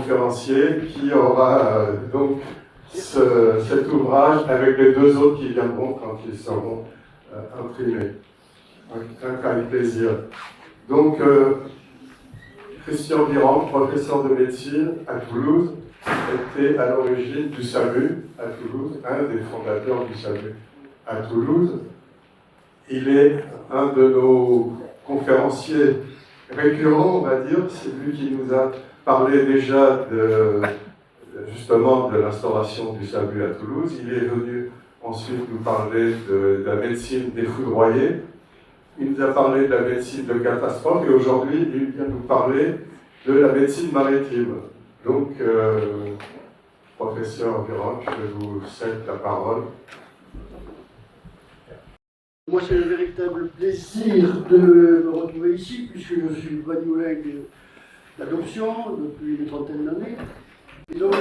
conférencier qui aura donc cet ouvrage avec les deux autres qui viendront quand ils seront imprimés. Avec plaisir. Donc, Christian Virand, professeur de médecine à Toulouse, était à l'origine du SAMU à Toulouse, un des fondateurs du SAMU à Toulouse. Il est un de nos conférenciers récurrents, on va dire. C'est lui qui nous a parlé déjà justement de l'instauration du SAMU à Toulouse. Il est venu ensuite nous parler de la médecine des foudroyés. Il nous a parlé de la médecine de catastrophe et aujourd'hui, il vient nous parler de la médecine maritime. Donc, professeur Virand, je vous cède la parole. Moi, c'est un véritable plaisir de me retrouver ici, puisque je suis Vanueg d'adoption depuis une trentaine d'années. Et donc,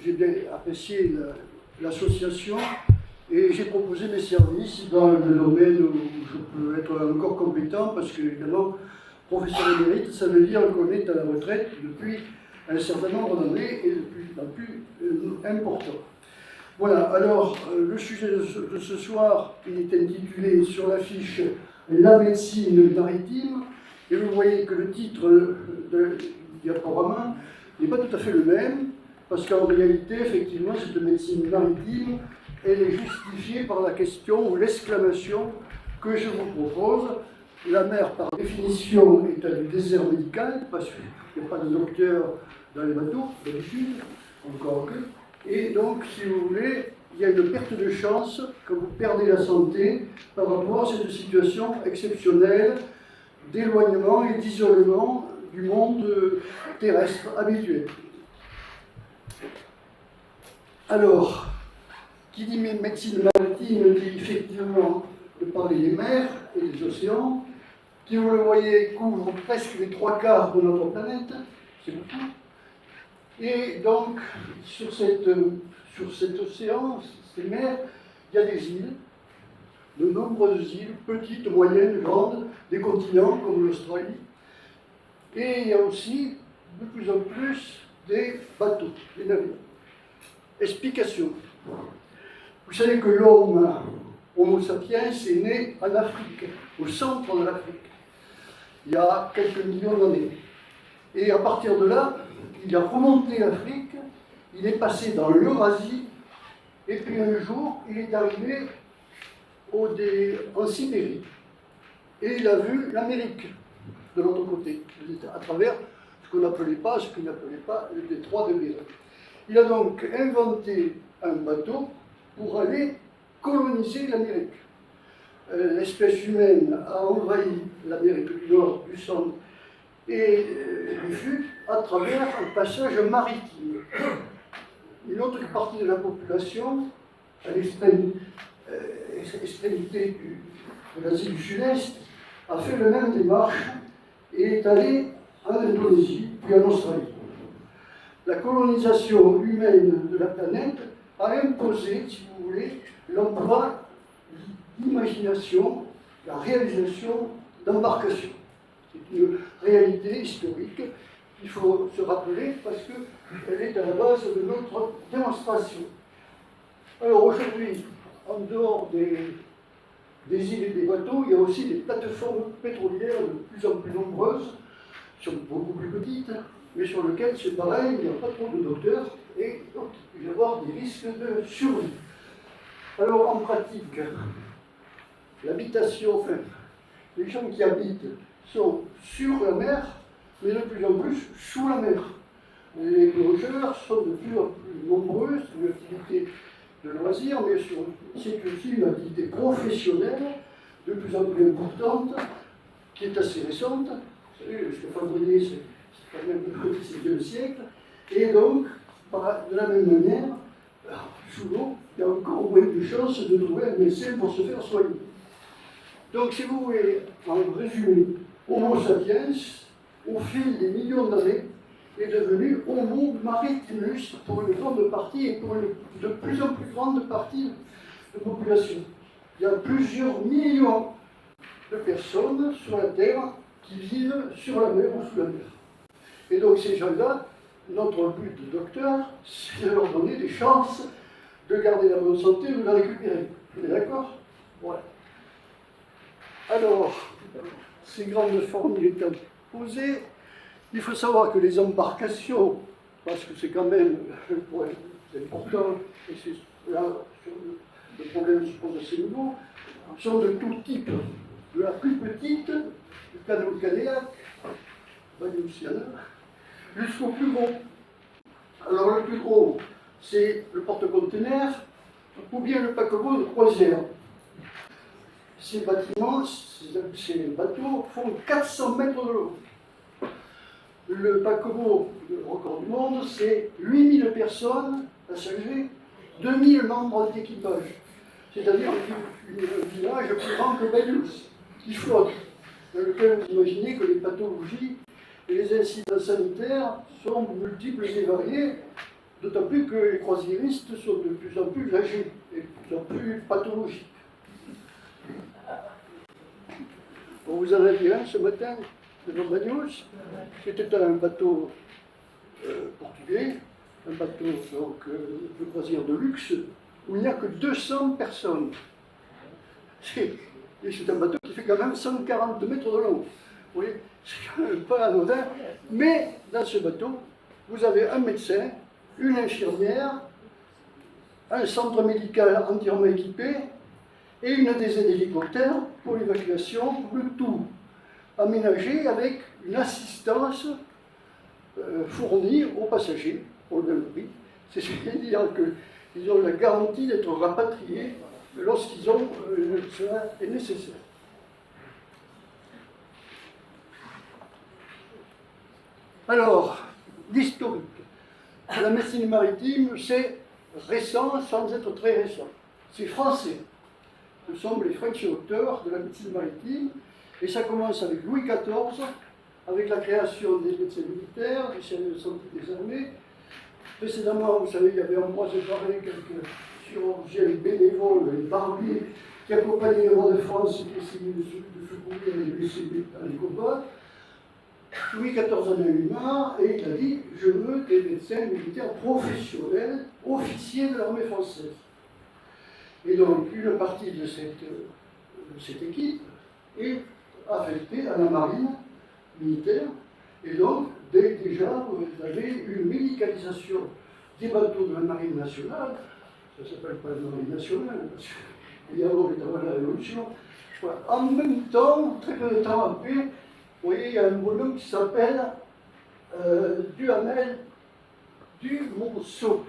j'ai bien apprécié l'association et j'ai proposé mes services dans le domaine où je peux être encore compétent, parce que, évidemment, professeur émérite, ça veut dire qu'on est à la retraite depuis un certain nombre d'années et de plus en plus important. Voilà, alors le sujet de ce soir, il est intitulé sur l'affiche « La médecine maritime » et vous voyez que le titre du diaporama n'est pas tout à fait le même, parce qu'en réalité, effectivement, cette médecine maritime, elle est justifiée par la question ou l'exclamation que je vous propose. La mer, par définition, est un désert médical, parce qu'il n'y a pas de docteur dans les bateaux, d'habitude, encore que. Et donc, si vous voulez, il y a une perte de chance quand vous perdez la santé par rapport à cette situation exceptionnelle d'éloignement et d'isolement du monde terrestre habituel. Alors, qui dit médecine maritime dit effectivement de parler des mers et des océans, qui, vous le voyez, couvre presque les 3/4 de notre planète, c'est beaucoup. Et donc, sur cet océan, ces mers, il y a des îles, de nombreuses îles, petites, moyennes, grandes, des continents comme l'Australie. Et il y a aussi, de plus en plus, des bateaux, des navires. Explication. Vous savez que l'homme, Homo sapiens, est né en Afrique, au centre de l'Afrique, il y a quelques millions d'années. Et à partir de là, il a remonté l'Afrique, il est passé dans l'Eurasie, et puis un jour, il est arrivé en Sibérie. Et il a vu l'Amérique de l'autre côté, à travers ce qu'il n'appelait pas le détroit de Bering. Il a donc inventé un bateau pour aller coloniser l'Amérique. L'espèce humaine a envahi l'Amérique du Nord, du Centre et du Sud à travers un passage maritime. Une autre partie de la population, à l'extrémité de l'Asie du Sud-Est, a fait la même démarche et est allée en Indonésie puis en Australie. La colonisation humaine de la planète a imposé, si vous voulez, l'emploi d'imagination, la réalisation d'embarcations. C'est une réalité historique qu'il faut se rappeler parce qu'elle est à la base de notre démonstration. Alors aujourd'hui, en dehors des îles et des bateaux, il y a aussi des plateformes pétrolières de plus en plus nombreuses, qui sont beaucoup plus petites, mais sur lesquelles c'est pareil, il n'y a pas trop de docteurs et donc il peut y avoir des risques de survie. Alors en pratique, l'habitation, enfin, les gens qui habitent sont sur la mer, mais de plus en plus sous la mer. Les plongeurs sont de plus en plus nombreux, c'est une activité de loisir, mais c'est aussi une activité professionnelle de plus en plus importante, qui est assez récente. Vous savez, le scaphandrier, c'est quand même le XVIe siècle, et donc, de la même manière, sous l'eau, il y a encore moins de chances de trouver un médecin pour se faire soigner. Donc, si vous voulez, en résumé, Homo sapiens, au fil des millions d'années, est devenu Homo maritimus pour une grande partie et pour une de plus en plus grande partie de la population. Il y a plusieurs millions de personnes sur la Terre qui vivent sur la mer ou sous la mer. Et donc ces gens-là, notre but de docteur, c'est de leur donner des chances de garder la bonne santé ou de la récupérer. Vous êtes d'accord? Voilà. Alors, ces grandes formules étant posées, il faut savoir que les embarcations, parce que c'est quand même le point important, et c'est là que le problème se pose à ce niveau, sont de tout type, de la plus petite, du canot-kayak, jusqu'au plus gros. Alors le plus gros, c'est le porte-conteneurs ou bien le paquebot de croisière. Ces bâtiments, ces bateaux font 400 mètres de long. Le paquebot, le record du monde, c'est 8000 personnes, passagers, 2000 membres d'équipage. C'est-à-dire un village plus grand que Belus, qui flotte, dans lequel vous imaginez que les pathologies et les incidents sanitaires sont multiples et variés, d'autant plus que les croisiéristes sont de plus en plus âgés et de plus en plus pathologiques. Bon, vous en avez un ce matin de Bagnols. C'était un bateau portugais, un bateau donc, de croisière de luxe, où il n'y a que 200 personnes. C'est un bateau qui fait quand même 140 mètres de long. Vous voyez, c'est quand même pas anodin. Mais dans ce bateau, vous avez un médecin, une infirmière, un centre médical entièrement équipé et une des aides hélicoptères pour l'évacuation, le tout aménagé avec une assistance fournie aux passagers pour le même prix. C'est-à-dire qu'ils ont la garantie d'être rapatriés lorsqu'ils ont cela est nécessaire. Alors, l'historique de la médecine maritime, c'est récent sans être très récent. C'est français. Ce sont les French auteurs de la médecine maritime, et ça commence avec Louis XIV, avec la création des médecins militaires, du service de santé des armées. Précédemment, vous savez, il y avait en mois séparé quelques chirurgiens bénévoles, les barbiers, qui accompagnaient le roi de France et qui essayaient de secourir les blessés dans les combats. Louis XIV en a eu marre et il a dit « Je veux des médecins militaires professionnels, officiers de l'armée française ». Et donc, une partie de cette équipe est affectée à la marine militaire. Et donc, déjà, vous avez une médicalisation des bateaux de la marine nationale. Ça ne s'appelle pas la marine nationale, parce qu'il y a avant la Révolution. En même temps, très peu de temps après, vous voyez, il y a un bonhomme qui s'appelle Duhamel du Monceau.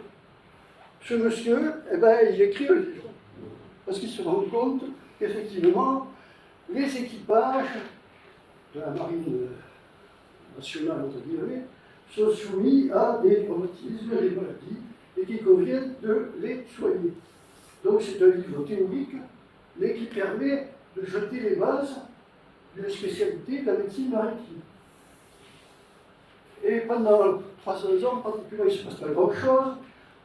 Ce monsieur, eh ben, il écrit un livre. Parce qu'il se rend compte qu'effectivement, les équipages de la marine nationale, entre guillemets, sont soumis à des traumatismes, des maladies, et qu'il convient de les soigner. Donc c'est un livre théorique, mais qui permet de jeter les bases d'une spécialité de la médecine maritime. Et pendant 300 ans, particulièrement, il se passe pas grand-chose,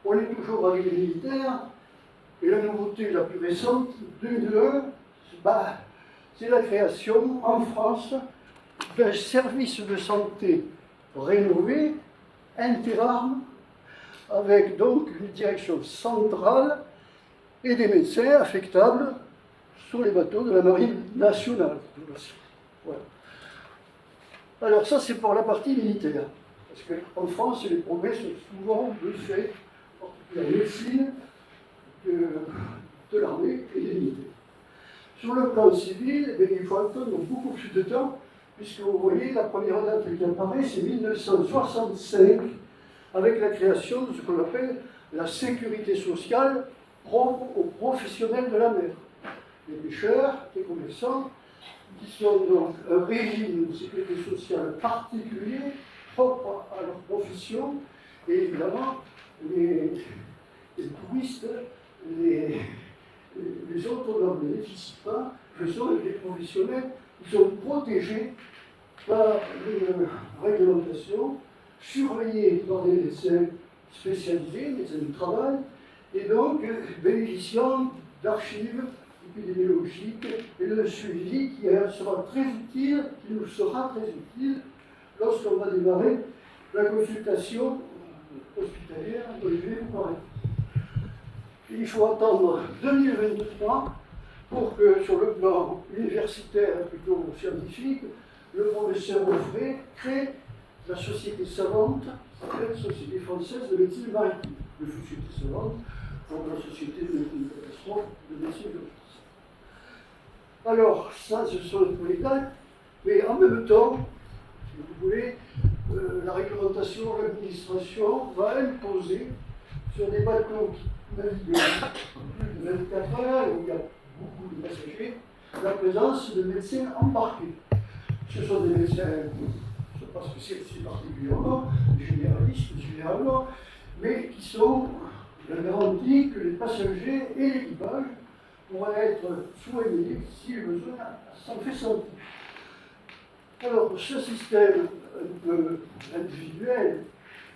on est toujours avec les militaires. Et la nouveauté la plus récente, 2001, c'est la création en France d'un service de santé rénové, interarmes, avec donc une direction centrale et des médecins affectables sur les bateaux de la marine nationale. Voilà. Alors ça, c'est pour la partie militaire. Parce qu'en France, les progrès sont souvent de fait, en particulier en médecine, de l'armée et des militaires. Sur le plan civil, il faut attendre beaucoup plus de temps, puisque vous voyez, la première date qui apparaît, c'est 1965, avec la création de ce qu'on appelle la sécurité sociale propre aux professionnels de la mer. Les pêcheurs, les commerçants, qui sont donc un régime de sécurité sociale particulier, propre à leur profession, et évidemment, les touristes, les autres n'en bénéficient pas, ce sont des professionnels qui sont protégés par une réglementation, surveillés par des médecins spécialisés, médecins du travail, et donc bénéficiant d'archives épidémiologiques et de suivi qui sera très utile, qui nous sera très utile lorsqu'on va démarrer la consultation hospitalière dont je vais vous parler. Il faut attendre 2023 pour que, sur le plan universitaire et plutôt scientifique, le professeur Offray crée la société savante, la Société française de médecine maritime. La société savante pour la société de médecine catastrophe, de médecine d'urgence. Alors, ça, ce sont les dates, mais en même temps, si vous voulez, la réglementation, l'administration va imposer sur des bateaux qui naviguent plus de 24 heures, où il y a beaucoup de passagers, la présence de médecins embarqués. Ce sont des médecins, je ne sais pas spécialisés particulièrement, des généralistes généralement, mais qui sont la garantie que les passagers et l'équipage pourront être soignés si le besoin s'en fait sentir. Alors, ce système un peu individuel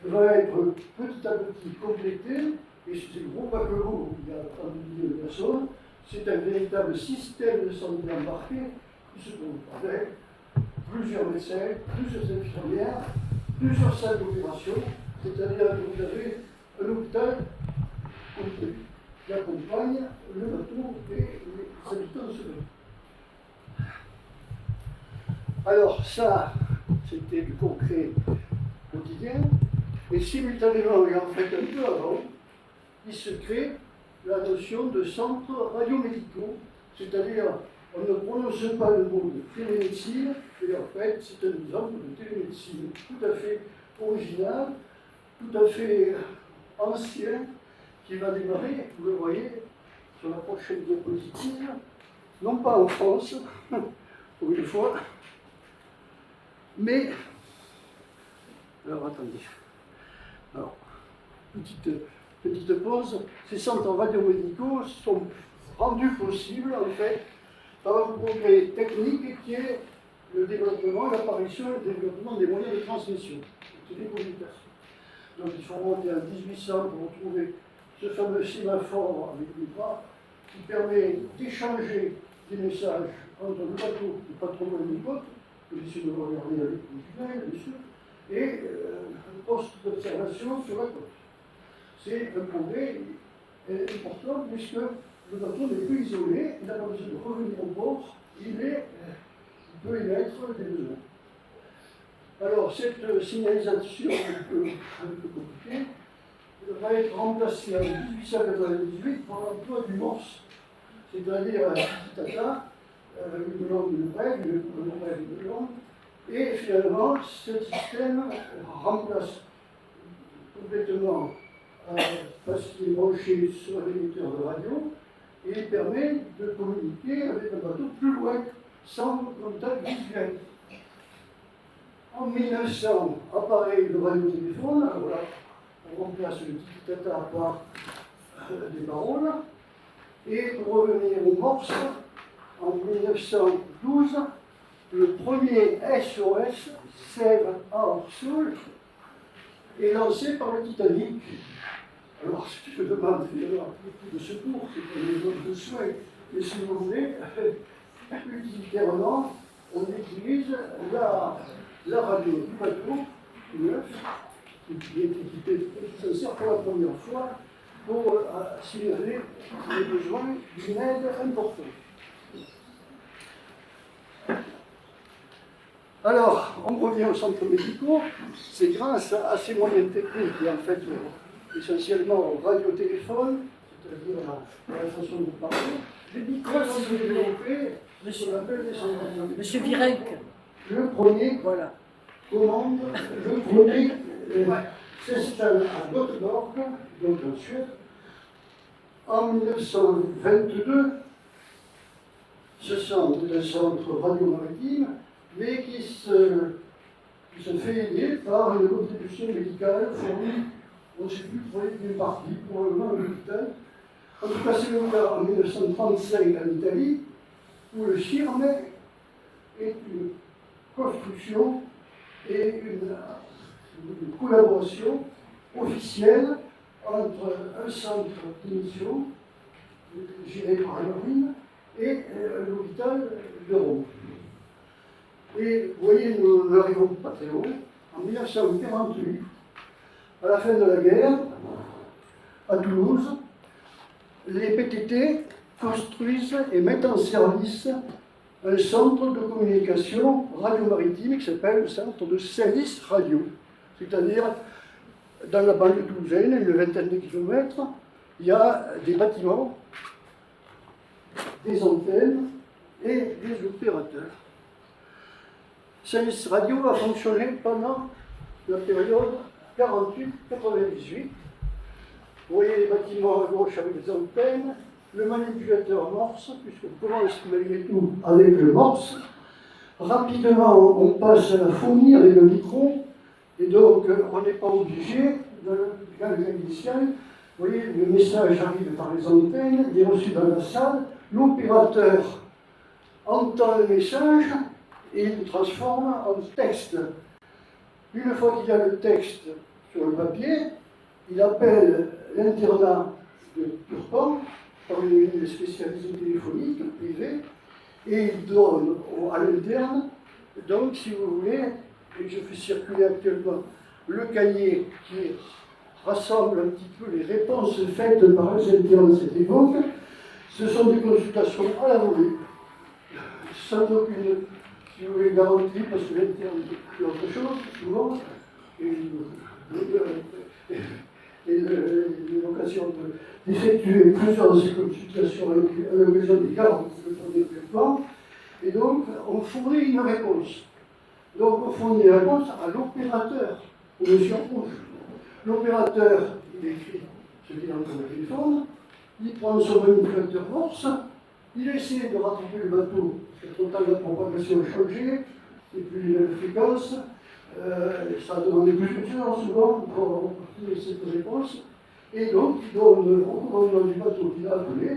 va être petit à petit complété, et c'est le gros paquebot, il y a 30 millions de personnes, c'est un véritable système de santé embarqué qui se trouve avec plusieurs médecins, plusieurs infirmières, plusieurs salles d'opération, c'est-à-dire que vous avez un hôpital complet qui accompagne le bateau et les habitants de ce bateau. Alors ça, c'était du concret quotidien, et simultanément, et en fait un peu avant, il se crée la notion de centres radiomédicaux, c'est-à-dire on ne prononce pas le mot de télémédecine, et en fait c'est un exemple de télémédecine tout à fait original, tout à fait ancien, qui va démarrer, vous le voyez, sur la prochaine diapositive, non pas en France, pour une fois, mais, alors attendez, alors, petite pause, ces centres radiomédicaux sont rendus possibles en fait par un progrès technique qui est le développement, l'apparition et le développement des moyens de transmission, de télécommunication. Donc il faut remonter en 1800 pour retrouver ce fameux sémaphore avec les bras qui permet d'échanger des messages entre le bateau qui pas trop loin des côtes, que j'essaie de regarder avec le tunnel, bien sûr, et un poste d'observation sur la côte. C'est un progrès important puisque le bateau n'est plus isolé, il n'a pas besoin de revenir au port, il peut émettre des besoins. Alors, cette signalisation un peu compliquée va être remplacée en 1898 par l'emploi du morse, c'est-à-dire un petit tata, une langue de brève, une brève de langue, et finalement, ce système remplace complètement parce qu'il est branché sur un émetteur de radio et il permet de communiquer avec un bateau plus loin, sans contact visuel. En 1900 apparaît le radiotéléphone, alors là, on remplace le petit tata par des paroles, et pour revenir au morse, en 1912, le premier SOS, Save Our Soul, est lancé par le Titanic. Alors, si je demande évidemment de secours, c'est pour les autres de soins, mais si vous voulez, utilitairement, on utilise la radio du bateau, neuf, qui est équipée, qui se sert pour la première fois pour signaler les besoins d'une aide importante. Alors, on revient aux centres médicaux, c'est grâce à ces moyens techniques et en fait essentiellement au radiotéléphone, c'est-à-dire à la façon de parler, les micros sont développés, ce qu'on appelle des centres médicaux. Monsieur Virek. Le premier Voilà. commande, le premier s'installe à Göteborg, donc en Suède, en 1922. Ce centre est un centre radiomaritime, mais qui se fait aider par une contribution médicale fournie, on ne sait plus pour une partie, probablement à l'hôpital. En tout cas, c'est le cas en 1935 en Italie, où le CIRM est une construction et une collaboration officielle entre un centre d'émission géré par la marine et l'hôpital de Rome. Et vous voyez, nous n'arrivons pas très loin, en 1948, à la fin de la guerre, à Toulouse, les PTT construisent et mettent en service un centre de communication radio-maritime qui s'appelle le centre de service radio. C'est-à-dire, dans la banlieue toulousaine, une vingtaine de kilomètres, il y a des bâtiments, des antennes et des opérateurs. Service radio a fonctionné pendant la période 48-98. Vous voyez les bâtiments à gauche avec les antennes, le manipulateur Morse, puisqu'on commence malgré tout avec le Morse. Rapidement, on passe à la phonie avec le micro, et donc on n'est pas obligé, dans le cas initial, vous voyez, le message arrive par les antennes, il est reçu dans la salle, l'opérateur entend le message et il le transforme en texte. Une fois qu'il y a le texte sur le papier, il appelle l'internat de Turpan, par une spécialisée téléphonique privée, et il donne à l'interne, donc si vous voulez, et je fais circuler actuellement le cahier qui rassemble un petit peu les réponses faites par les internes à cette époque. Ce sont des consultations à la volée, sans aucune, si vous voulez, garantie, parce que l'interne fait autre chose, souvent, et l'occasion d'effectuer plusieurs de ces consultations à l'occasion des garanties de son développement, et donc on fournit une réponse. Donc on fournit une réponse à l'opérateur, au monsieur rouge. L'opérateur, il écrit ce qu'il entend au téléphone, il prend son manipulateur Morse, il essaie de rattraper le bateau, parce que le total de la propagation a changé, c'est plus une fréquence, ça a demandé plus de temps souvent pour obtenir cette réponse, et donc il donne au commandement du bateau qu'il a appelé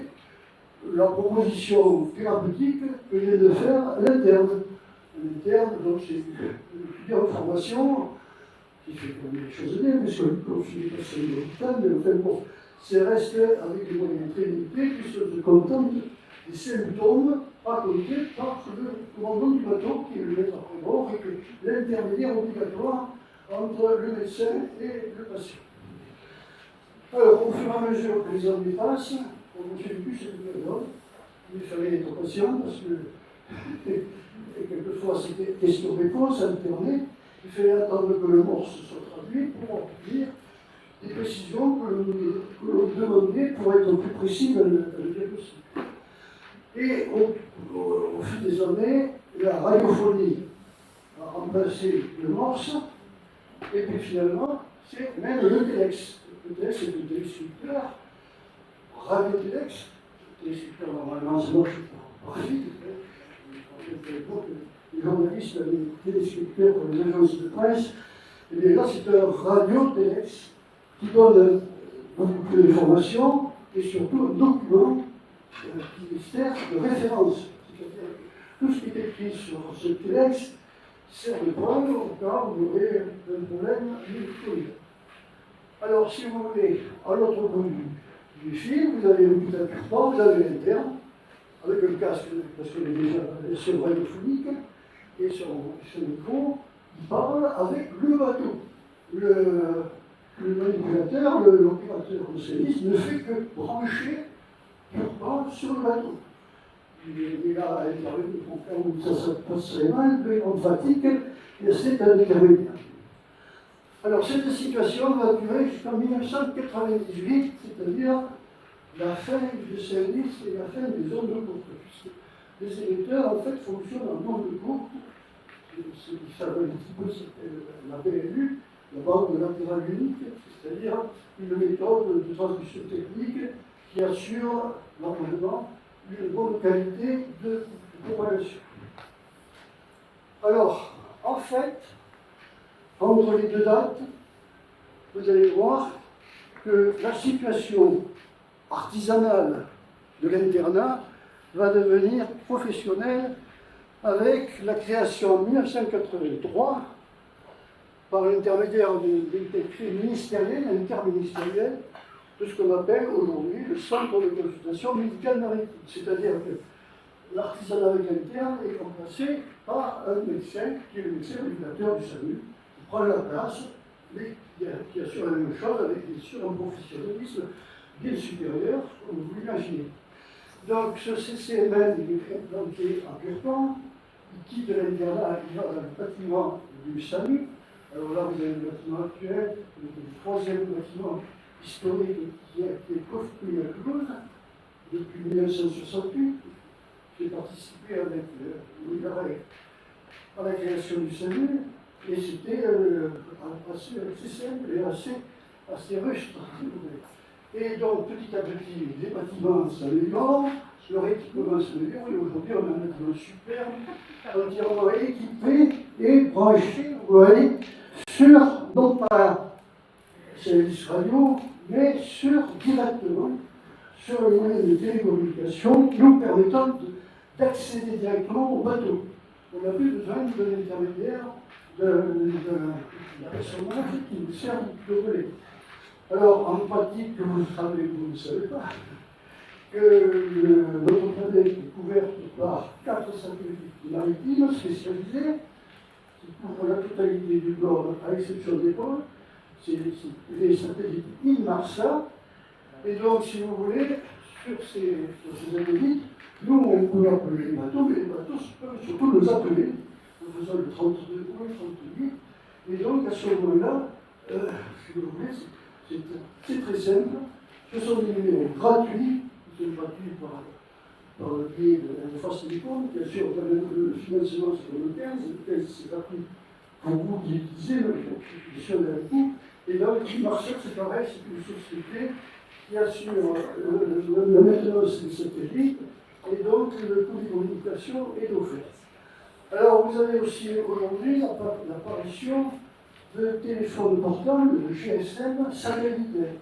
la proposition thérapeutique que vient de faire l'interne. L'interne, donc c'est une information qui fait quand même des choses bien, puisque le conflit est passé de l'hôpital, mais enfin bon, c'est resté avec des moyens très limités, puisque se contente des symptômes racontés par le commandant du bateau, qui est le maître après bord, et que l'intermédiaire obligatoire entre le médecin et le patient. Alors, au fur et à mesure que les années passent, on ne fait plus cette méthode. Il fallait être patient parce que et quelquefois c'était question-réponse, alterné. Il fallait attendre que le Morse soit traduit pour obtenir des précisions que l'on demandait pour être plus précis dans le diagnostic. Et au fil des années, la radiophonie a remplacé le Morse, et puis finalement, c'est même le téléx. Le téléx, c'est le téléscripteur, radio-téléx. Le téléscripteur, normalement, ça marche par fil. Les journalistes, les téléscripteurs pour les agences de presse, et bien là, c'est un radio-téléx qui donne beaucoup plus d'informations et surtout un document qui sert de référence. C'est-à-dire que tout ce qui est écrit sur ce téléx sert de preuve au cas où vous aurez un problème électronique. Alors, si vous voulez, à l'autre bout du fil, vous avez le putain de Turpan, vous avez l'interne, avec un casque, parce qu'il est déjà sur radiophonique, et son micro, il parle avec le bateau. Le manipulateur, l'opérateur au service, ne fait que brancher Turpan sur le bateau. Il a intervenu pour faire où ça se passerait mal, mais on fatigue, et c'est un intermédiaire. Alors cette situation va durer jusqu'en 1998, c'est-à-dire la fin du service et la fin des ondes courtes. Les émetteurs, en fait, fonctionnent en ondes courtes. Ça va un petit peu la PLU, la bande latérale unique, c'est-à-dire une méthode de transmission technique qui assure normalement une bonne qualité de propagation. Alors, en fait, entre les deux dates, vous allez voir que la situation artisanale de l'internat va devenir professionnelle avec la création en 1983, par l'intermédiaire d'un décret ministériel, interministériel, de ce qu'on appelle aujourd'hui le centre de consultation médicale maritime. C'est-à-dire que l'artisanat interne est remplacé par un médecin qui est le médecin régulateur du SAMU, prend la place, mais qui assure la même chose avec bien sûr un professionnalisme bien supérieur, comme vous l'imaginez. Donc ce CCMN, il est implanté à Purpan, il quitte l'internat, il va dans le bâtiment du SAMU. Alors là, vous avez le bâtiment actuel, le troisième bâtiment historique qui est construit à Toulouse depuis 1968. J'ai participé avec Louis Garret à la création du SAMU, et c'était assez simple et assez rustre. Et donc, petit à petit, les bâtiments s'améliorent, leur équipement s'améliore, et aujourd'hui, on a un bâtiment superbe, entièrement équipé et branché, vous voyez, sur, non pas service radio, mais directement sur les moyens de télécommunication nous permettant d'accéder directement au bateau. On n'a plus besoin de l'intermédiaire d'un personnage qui nous sert de relais. Alors, en pratique, vous savez, vous ne savez pas, que notre planète est couverte par 4 satellites maritimes spécialisés qui couvrent la totalité du globe, à l'exception des pôles. C'est les satellites Inmarsat. Et donc, si vous voulez, sur ces satellites, nous, on peut appeler les bateaux, mais les bateaux peuvent surtout nous appeler, en faisant le 32 ou le 38. Et donc, à ce moment-là, si vous voulez, c'est très simple. Ce sont des numéros gratuits, qui sont gratuits par le biais de la force télécom. Bien sûr, le financement, c'est le 15. Le 15, c'est gratuit pour vous qui utilisez, l'utilisation d'un coût. Et donc, Inmarsat, c'est pareil, c'est une société qui assure la maintenance des satellites, et donc le coût de communication est offert. Alors, vous avez aussi aujourd'hui l'apparition de téléphones portables, de GSM satellitaires.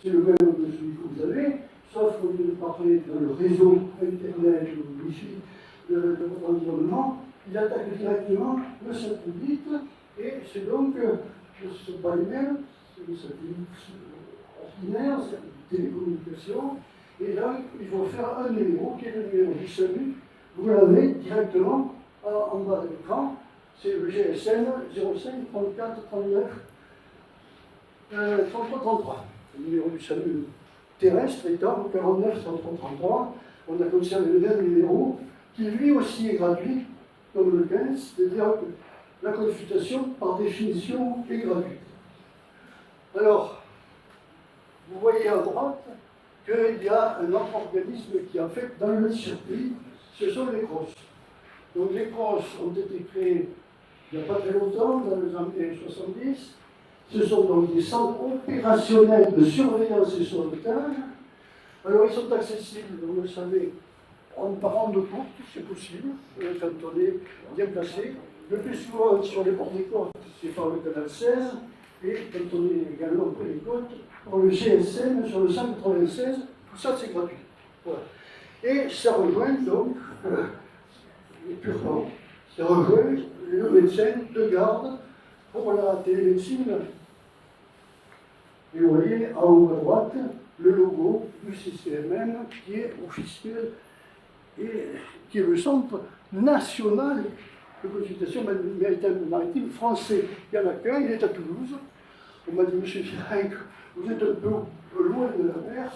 C'est le même que celui que vous avez, sauf qu'au lieu de parler dans le réseau Internet ou Wi-Fi de votre environnement, il attaque directement le satellite, et c'est donc, ce ne sont pas les mêmes, c'est des satellites ordinaires, c'est des télécommunications, et là, il faut faire un numéro, qui est le numéro du SAMU. Vous l'avez directement en bas de l'écran, c'est le GSM 05 34 39 33 33. Le numéro du SAMU terrestre étant 49 133 33. On a conservé le même numéro, qui lui aussi est gratuit, comme le 15, c'est-à-dire que la consultation, par définition, est gratuite. Alors, vous voyez à droite qu'il y a un autre organisme qui, en fait, dans le circuit, ce sont les CROSS. Donc les CROSS ont été créés il n'y a pas très longtemps, dans les années 70. Ce sont donc des centres opérationnels de surveillance et sauvetage. Alors ils sont accessibles, vous le savez, par an de courte, c'est possible, quand on est bien placé. Le plus souvent sur les bords des côtes, c'est par le canal 16, et quand on est également près des côtes, pour le GSM sur le 196, tout ça c'est gratuit. Voilà. Et ça rejoint donc Purpan, ça rejoint le médecin de garde pour la télémédecine. Et vous voyez en haut à droite le logo du CCMN qui est officiel et qui est le centre national de consultation maritime français. Il y en a qu'un, il est à Toulouse. On m'a dit, monsieur Chirac, vous êtes un peu loin de la mer.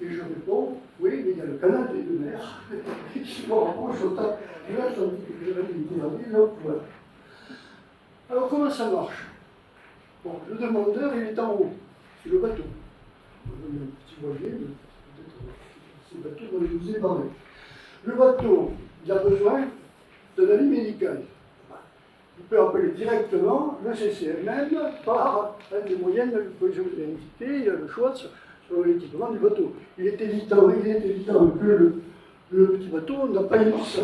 Et je réponds, oui, mais il y a le canal des deux mers qui se rapproche autant de l'Atlantique que de la Méditerranée. Donc voilà. Alors comment ça marche? Bon, le demandeur, il est en haut, c'est le bateau. Vous avez un petit voilier, peut-être c'est le bateau dont je vous ai parlé. Le bateau, il a besoin d'un avis médical. Il peut appeler directement le CCMN par un des moyens que je vous ai indiqué. Il a le choix sur l'équipement du bateau. Il est évident que le petit bateau n'a pas une ça.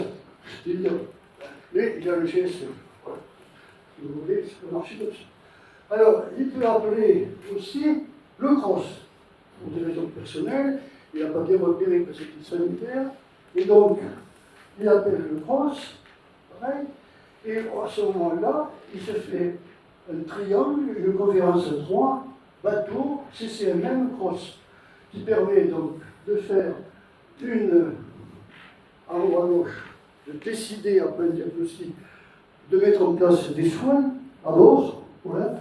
C'est évident. Mais il a le GSM. Voilà. Si vous voulez, ça peut marcher comme ça. Alors, il peut appeler aussi le CROSS. Pour des raisons personnelles, il n'a pas bien repéré que c'était sanitaire. Et donc, il appelle le CROSS, pareil. Et à ce moment-là, il se fait un triangle, une conférence 3, bateau, CCMN, CROSS, qui permet donc de faire en haut à gauche, de décider après un diagnostic, de mettre en place des soins à bord Voilà.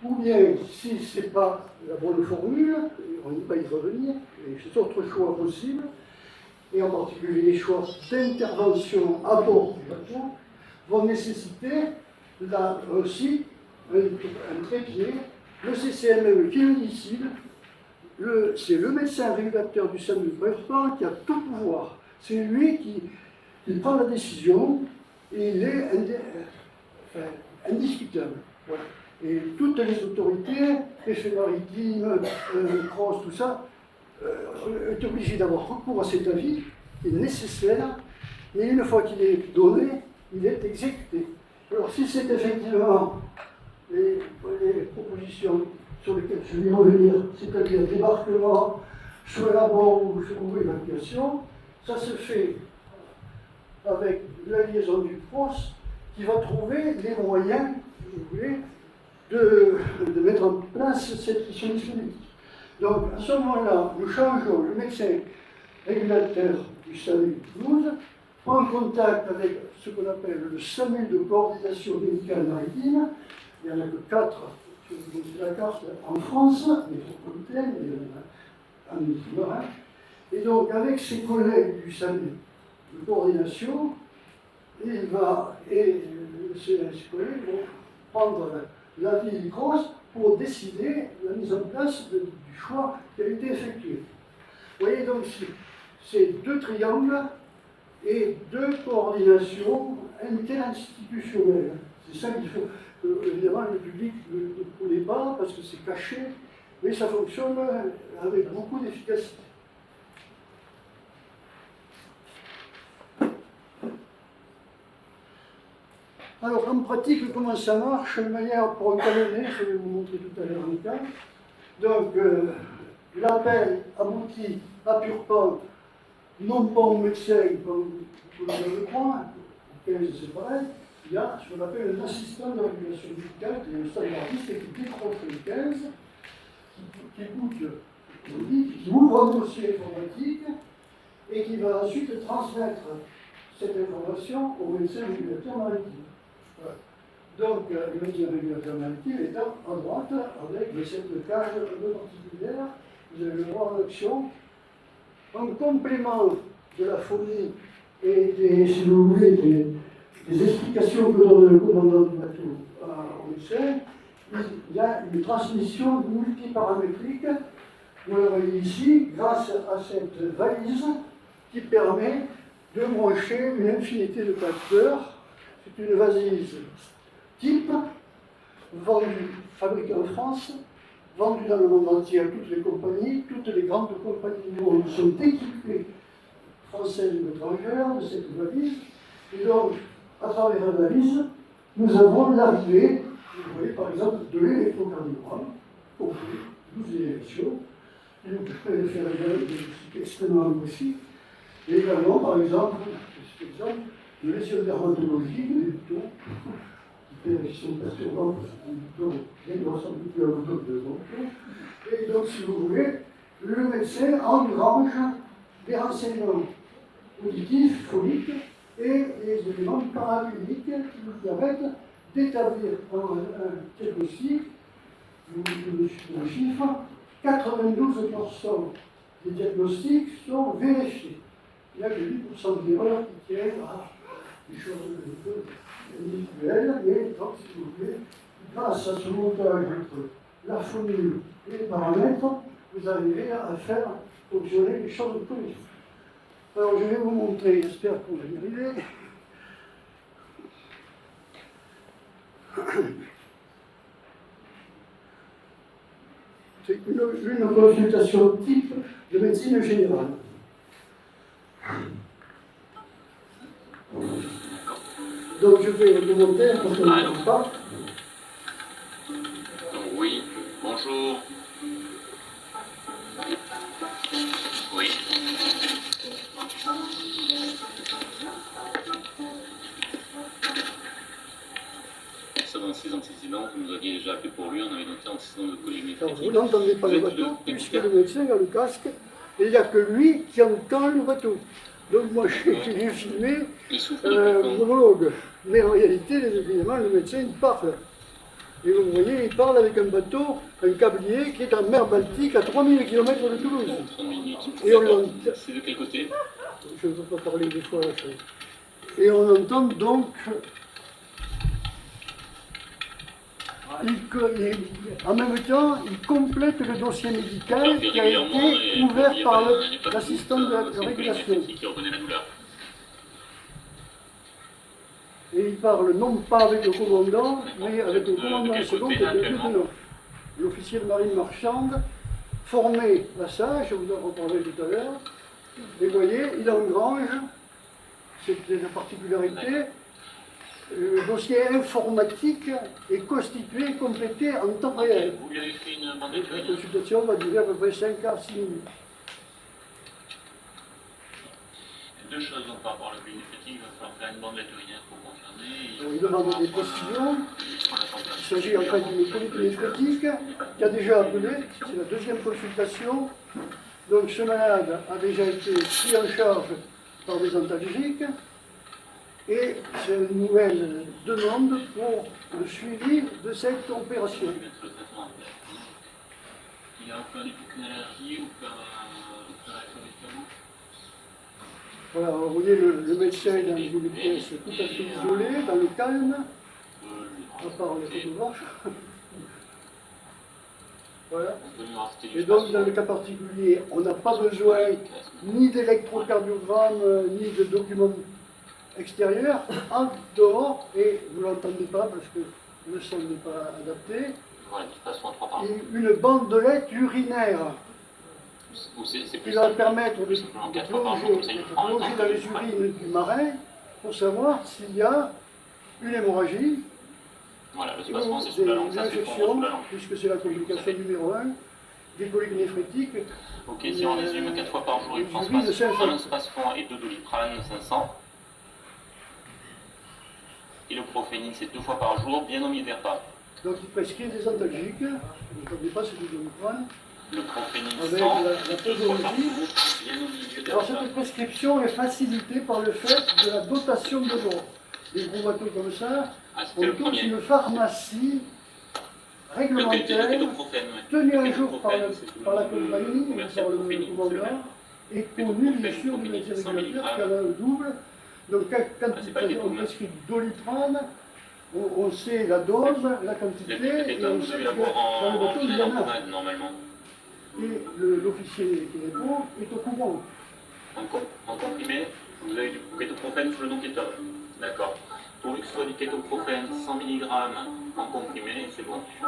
Ou bien, si ce n'est pas la bonne formule, on va y revenir, il y a d'autres choix possibles, et en particulier les choix d'intervention à bord du bateau, vont nécessiter là aussi un trépied, le CCME qui le décide, c'est le médecin régulateur du SAMU préfet qui a tout pouvoir. C'est lui qui prend la décision et il est indiscutable. Voilà. Et toutes les autorités, préfet maritime, CROSS, tout ça, est obligé d'avoir recours à cet avis, qui est nécessaire, mais une fois qu'il est donné, il est exécuté. Alors si c'est effectivement les propositions sur lesquelles je vais revenir, c'est-à-dire débarquement, choix à bord ou évacuation, ça se fait avec la liaison du CROSS qui va trouver les moyens, si vous voulez, de mettre en place cette solution. Donc à ce moment-là, nous changeons le médecin régulateur du SAMU de Toulouse, prend contact avec ce qu'on appelle le SAMU de coordination médicale maritime. Il n'y en a que 4 sur la carte en France, métropolitaine, et il y en a un outre-mer. Et donc, avec ses collègues du SAMU de coordination, ses collègues vont prendre l'avis du CROSS pour décider la mise en place du choix qui a été effectué. Vous voyez donc, c'est 2 triangles et 2 coordinations interinstitutionnelles. C'est ça qu'il faut. Évidemment, le public ne connaît pas parce que c'est caché, mais ça fonctionne avec beaucoup d'efficacité. Alors, en pratique, comment ça marche? De manière pour encadrer, je vais vous montrer tout à l'heure un cas. Donc, l'appel aboutit à Purpan, non pas au médecin, comme vous le croire, au 15 c'est pareil, il y a ce qu'on appelle un assistant de régulation médicale, qui est un standardiste qui décroche le 15, qui écoute, qui ouvre un dossier informatique et qui va ensuite transmettre cette information au médecin régulateur maritime. Voilà. Donc, le médecin régulateur maritime est à droite avec cette cage un peu particulière. Vous avez le droit d'action. En complément de la phonie et si vous voulez, des explications que donne le commandant du bateau au médecin, il y a une transmission multiparamétrique. Vous le voyez ici, grâce à cette valise qui permet de brancher une infinité de capteurs. C'est une valise type, vendue, fabriquée en France, vendue dans le monde entier à toutes les compagnies. Toutes les grandes compagnies du monde sont équipées, françaises ou étrangères, de cette valise. Et donc, à travers la valise, nous avons l'arrivée, vous voyez par exemple, de l'électrocardiogramme, complet, 12 élections, qui nous permet de faire un diagnostic extrêmement précis. Et également, par exemple, cet exemple, de lésions dermatologiques, des boutons, qui sont perturbants, des boutons qui ne ressemblent plus à un bouton de bonjour. Et donc, si vous voulez, le médecin engrange des renseignements auditifs, phoniques, et les éléments paramédiques qui nous permettent d'établir un diagnostic, le chiffre, 92% des diagnostics sont vérifiés. Il n'y a que 8% d'erreurs qui tiennent à des choses individuelles, mais donc, si vous voulez, grâce à ce montage entre la formule et les paramètres, vous arrivez à faire fonctionner les choses de tous les jours. Alors, je vais vous montrer, j'espère qu'on va y arriver. C'est une consultation type de médecine générale. Donc, je vais vous montrer parce qu'on ne comprend pas. Oui, bonjour. Oui. Dans ces antécédents que vous aviez déjà appelé pour lui, on avait noté antécédents de collimétrie. Alors, vous n'entendez pas le bateau, puisque le médecin a le casque, et il n'y a que lui qui entend le bateau. Donc moi, j'ai filmé un monologue. Mais en réalité, évidemment, le médecin parle. Et vous voyez, il parle avec un bateau, un câblier, qui est en mer Baltique à 3000 km de Toulouse. 30 minutes. Et on D'accord. l'entend. C'est de quel côté? Je ne peux pas parler des fois. Et on entend donc. En même temps, il complète le dossier médical qui a été ouvert par l'assistant de régulation. Qui reconnaît la douleur. Et il parle non pas avec le commandant, mais avec le commandant second qui est le lieutenant. L'officier de marine marchande, formé à ça, je vous en reparlerai tout à l'heure. Et vous voyez, il engrange, c'est la particularité, le dossier informatique est constitué, complété en temps réel. Vous lui avez fait une bande La étudiante? consultation va durer à peu près 5 à 6 minutes. Deux choses donc par rapport à la politique, il va falloir faire une bandelette urinaire pour confirmer. Il demande des précisions. Il s'agit en fait d'une polykinéphrétique qui a déjà appelé, c'est la deuxième consultation. Donc ce malade a déjà été pris en charge par des antalgiques et c'est une nouvelle demande pour le suivi de cette opération. Il n'y a aucune allergie, aucun réaction d'estomac? Voilà, vous voyez le médecin est dans une pièce tout à fait isolée, dans le calme, à part les photographes. Voilà. Et donc, dans le cas particulier, on n'a pas besoin ni d'électrocardiogramme, ni de documents extérieurs, en dehors, et vous ne l'entendez pas parce que le son n'est pas adapté, et une bandelette urinaire qui va permettre de plonger dans les urines du marin pour savoir s'il y a une hémorragie. Voilà, le Ou spacement, c'est sous la langue, ça c'est pour infections, sous la langue. puisque c'est la complication numéro 1, des polykinéphrétiques. Ok, si on résume 4 fois par jour, il prend un spasfon et 2 doliprane 500. Et le prophénine, c'est 2 fois par jour, bien omiverpa. Donc il prescrit des antalgiques, n'oubliez pas, c'est du doliprane. Le prophénine Avec 100, la 2 fois par posologie. jour, bien omiverpa. Alors cette prescription est facilitée par le fait de la dotation de l'eau. Les gros bateaux comme ça, on trouve une pharmacie réglementaire, tenue un jour par la compagnie, par le commandant, et connue bien sûr du métier régulateur qui en a un double. Donc quand on prescrit du doliprane, on sait la dose, la quantité, et on sait que dans le bateau il y en a. Et l'officier qui répond est au courant. En comprimé, vous avez du kétoprophène sous le nom kétone. D'accord. Pourvu que ce soit du kétoprophène 100 mg en comprimé, c'est bon. Si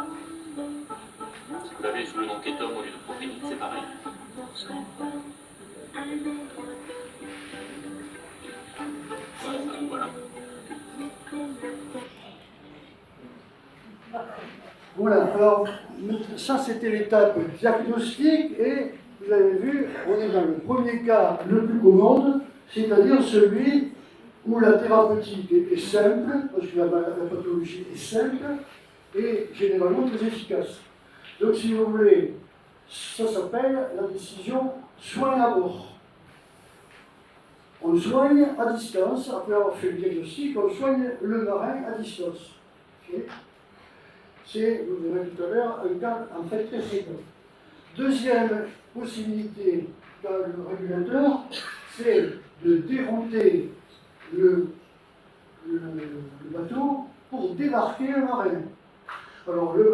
vous l'avez sous le nom kétone au lieu de prophénine, c'est pareil. Voilà. Voilà, alors ça c'était l'étape diagnostique et vous avez vu, on est dans le premier cas le plus commode, c'est-à-dire celui où la thérapeutique est simple, parce que la pathologie est simple et généralement très efficace. Donc si vous voulez, ça s'appelle la décision soin à bord. On soigne à distance, après avoir fait le diagnostic, on soigne le marin à distance. Okay. C'est, vous verrez tout à l'heure, un cas en fait très fréquent. Deuxième possibilité dans le régulateur, c'est de dérouter le bateau pour débarquer le marin. Alors le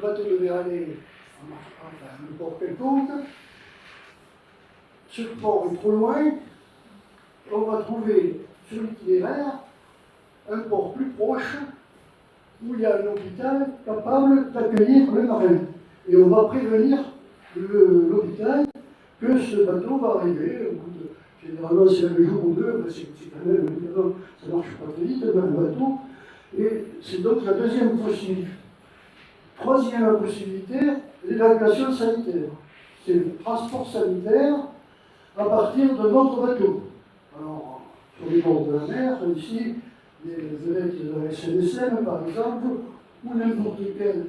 bateau devait aller à un port quelconque. Ce port est trop loin. On va trouver sur l'itinéraire un port plus proche où il y a un hôpital capable d'accueillir le marin. Et on va prévenir l'hôpital que ce bateau va arriver. Au bout de, généralement, c'est un jour ou deux, c'est quand même, évidemment, ça ne marche pas très vite dans le bateau. Et c'est donc la deuxième possibilité. Troisième possibilité, l'évacuation sanitaire. C'est le transport sanitaire à partir de notre bateau. Alors, sur les bords de la mer, ici, les vedettes de la SNSM, par exemple, ou n'importe quel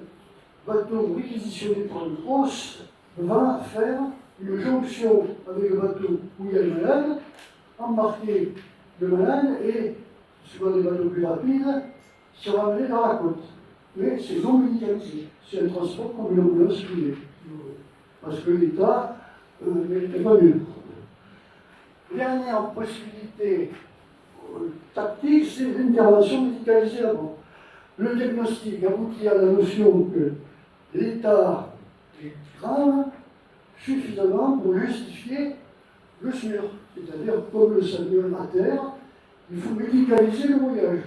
bateau réquisitionné par une grosse va faire une jonction avec le bateau où il y a le malade, embarquer le malade et, souvent des bateaux plus rapides, se ramener dans la côte. mais c'est non médicalisé. C'est un transport comme une ambulance privée. Parce que l'État n'est pas mieux. Dernière possibilité tactique, c'est l'intervention médicalisée avant. Le diagnostic aboutit à la notion que l'état est grave suffisamment pour justifier le SMUR. C'est-à-dire, comme le SAMU à terre, il faut médicaliser le voyage.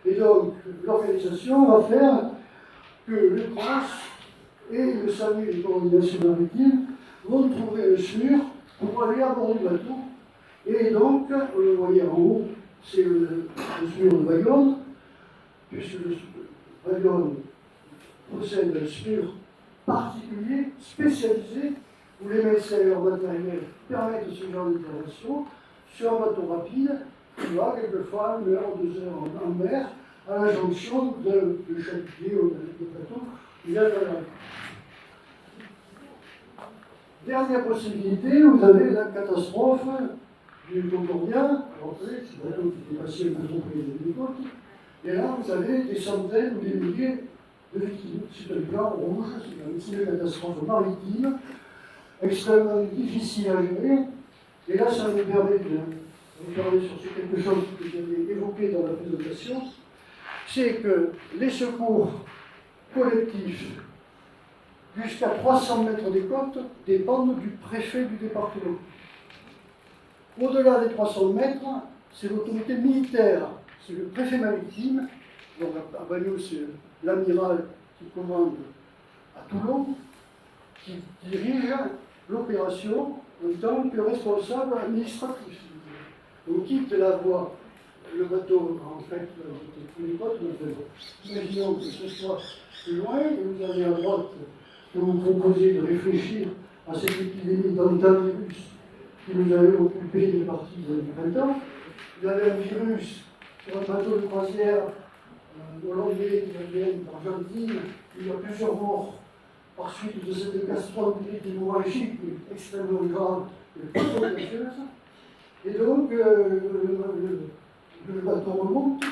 Et donc, l'organisation va faire que le CRAS et le SAMU et les coordinations maritimes vont trouver un SMUR pour aller à bord du bateau. Et donc, vous le voyez en haut, c'est le SMUR de Bayonne, puisque le Bayonne possède un SMUR particulier, spécialisé, où les médecins et leur matériel permettent ce genre d'intervention sur un bateau rapide qui va quelquefois 1 heure, 2 heures en mer, à la jonction de Chalutier ou de bateau via la mer. Dernière possibilité, vous avez la catastrophe du Concordien. C'est un bateau qui est passé un peu trop près des côtes. Et là, vous avez des centaines ou des milliers de victimes. C'est un plan rouge, c'est une catastrophe maritime, extrêmement difficile à gérer. Et là, ça nous permet de parler sur quelque chose que j'avais évoqué dans la présentation, c'est que les secours collectifs jusqu'à 300 mètres des côtes dépendent du préfet du département. Au-delà des 300 mètres, c'est l'autorité militaire, c'est le préfet maritime, donc à Bagnols, c'est l'amiral qui commande à Toulon, qui dirige l'opération en tant que responsable administratif. On quitte la voie, le bateau, en fait, tous les côtes, imaginons que ce soit plus loin, et vous avez à droite que vous proposez de réfléchir à cette épidémie d'antivirus qui nous avait occupé une partie du printemps. Vous avez un virus sur un bateau de croisière hollandais qui vient d'Argentine, il y a plusieurs morts par suite de cette gastroentérite hémorragique extrêmement grave et peu contagieuse. Et donc, le bateau remonte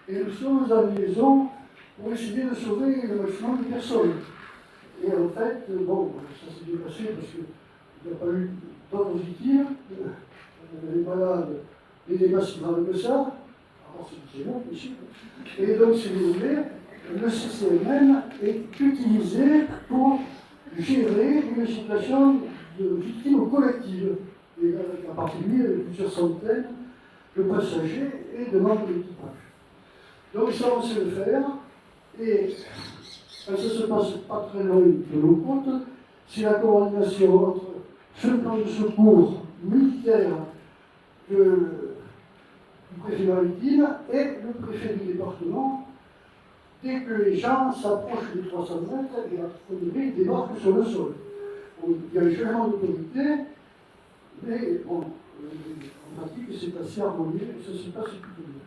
et nous sommes en liaison pour essayer de sauver le maximum de personnes. Et en fait, bon, ça s'est bien passé parce qu'il n'y a pas eu d'autres victimes. Les malades étaient pas si graves que ça. Alors c'est bon, ici. Et donc, si vous voulez, le CCMM est utilisé pour gérer une situation de victimes collectives. Et à partir de lui, il y a plusieurs centaines de passagers et de membres de l'équipage. Donc ça, on sait le faire. Et ça ne se passe pas très loin de nos côtes. C'est la coordination entre ce plan de secours militaire du préfet maritime et le préfet du département. Dès que les gens s'approchent des 300 mètres, et la fonderie débarque sur le sol. Il y a un changement d'autorité, mais bon, en pratique, c'est assez harmonieux et ça se passe plutôt bien.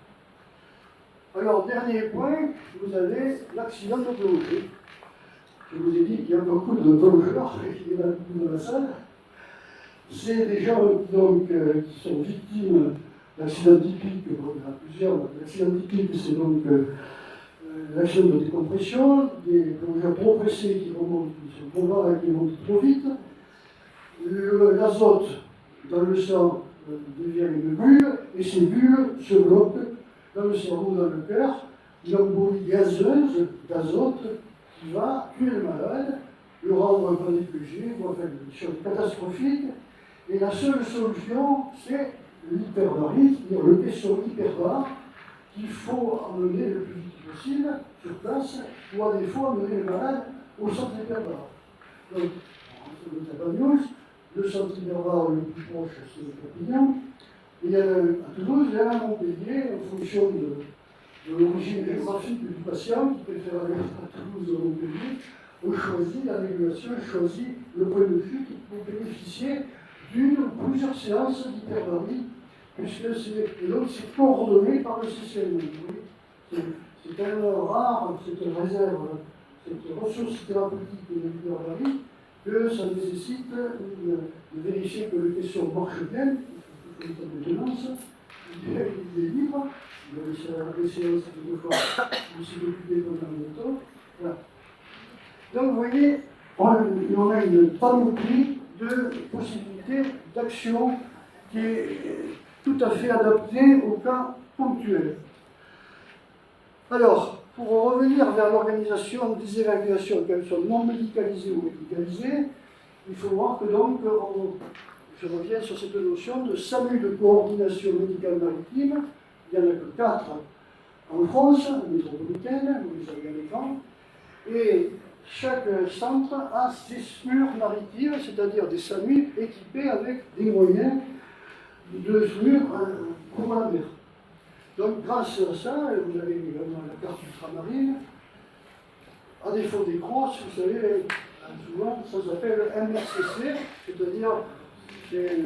Alors, dernier point, vous avez l'accident de plongée. Je vous ai dit qu'il y a beaucoup de plongeurs qui sont dans la salle. C'est des gens donc, qui sont victimes d'accidents typiques. Bon, il y en a plusieurs. L'accident typique, c'est donc l'accident de décompression, des plongeurs trop pressés qui remontent, qui sont trop bas et qui montent trop vite. L'azote dans le sang devient une bulle, et ces bulles se bloquent dans le cerveau, dans le cœur, une embolie gazeuse d'azote qui va tuer le malade, le rendre quadriplégique, enfin une chose catastrophique. Et la seule solution, c'est l'hyperbarie, c'est-à-dire le vaisseau hyperbare qu'il faut emmener le plus vite possible sur place, ou à défaut emmener le malade au centre hyperbare. Donc, on se met à Bagnols. Le centre hyperbare le plus proche, c'est Perpignan. Il y a à Toulouse, il y a à Montpellier, en fonction de l'origine géographique du patient, qui préfère aller à Toulouse ou à Montpellier. On choisit, la régulation choisit le point de vue qui peut bénéficier d'une ou plusieurs séances d'hyperbarie, puisque c'est coordonné par le CCN. C'est tellement rare, cette réserve, cette ressource thérapeutique de l'hyperbarie, que ça nécessite de vérifier que le question marche bien, il faut une maintenance, il est libre, les séances de fois, je me suis occupé pendant longtemps. Voilà. Donc vous voyez, on a une panoplie de possibilités d'action qui est tout à fait adaptée au cas ponctuel. Alors, pour revenir vers l'organisation des évacuations, qu'elles soient non médicalisées ou médicalisées, il faut voir que donc, je reviens sur cette notion de SAMU de coordination médicale maritime. Il n'y en a que 4 en France, métropolitaine, vous les avez à l'écran, et chaque centre a ses SMUR maritimes, c'est-à-dire des SAMU équipés avec des moyens de SMUR pour la mer. Donc grâce à ça, vous avez également la carte ultramarine, à défaut des crosses, vous savez, souvent ça s'appelle MRCC, c'est-à-dire c'est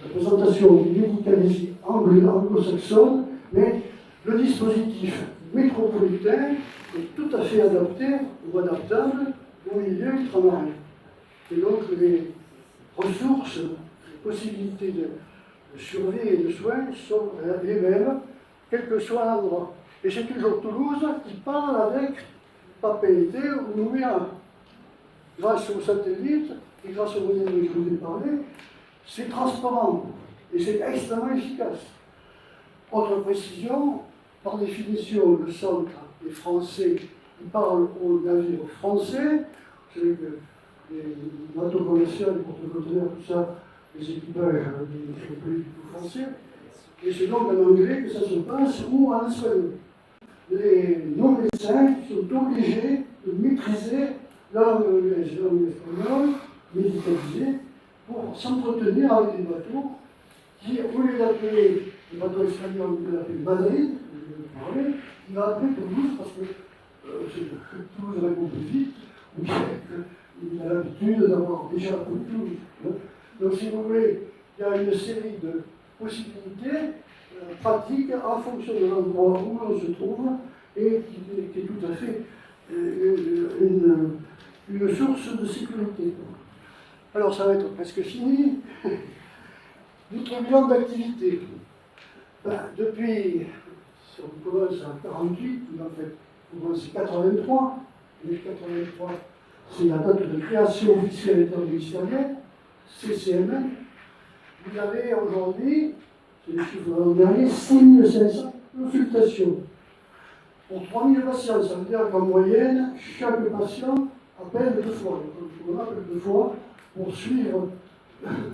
la présentation médicalisée anglo-saxonne, mais le dispositif métropolitain est tout à fait adapté ou adaptable au milieu ultramarin. Et donc les ressources, les possibilités de survie et de soins sont les mêmes, quel que soit l'endroit. Et c'est toujours Toulouse qui parle avec Papeete ou Nouméa. Grâce aux satellites et grâce aux moyens dont je vous ai parlé, c'est transparent et c'est extrêmement efficace. Autre précision, par définition, le centre est français, il parle aux navires français. Vous savez que les bateaux commerciaux, les porte-conteneurs, tout ça, les équipages ne sont plus du tout français. Et c'est donc en anglais que ça se passe ou en espagnol. Les non-médecins sont obligés de maîtriser la langue anglaise, la langue espagnole, médicalisée, pour s'entretenir avec des bateaux qui, au lieu d'appeler les bateaux espagnols, on peut l'appeler Madrid, il va appeler Toulouse parce que Toulouse répond plus vite, ou bien qu'il a l'habitude d'avoir déjà appelé Toulouse. Donc, si vous voulez, il y a une série de possibilités pratiques en fonction de l'endroit où l'on se trouve et qui est tout à fait une source de sécurité. Alors ça va être presque fini. Notre bilan d'activité. Depuis, si on commence à 48, en fait, on commence à 83. Mais 83, c'est la date de création officielle interministérielle, CCMN. Vous avez aujourd'hui, c'est les chiffres de l'an dernier, 6500 consultations. Pour 3000 patients, ça veut dire qu'en moyenne, chaque patient appelle 2 fois. On appelle 2 fois pour suivre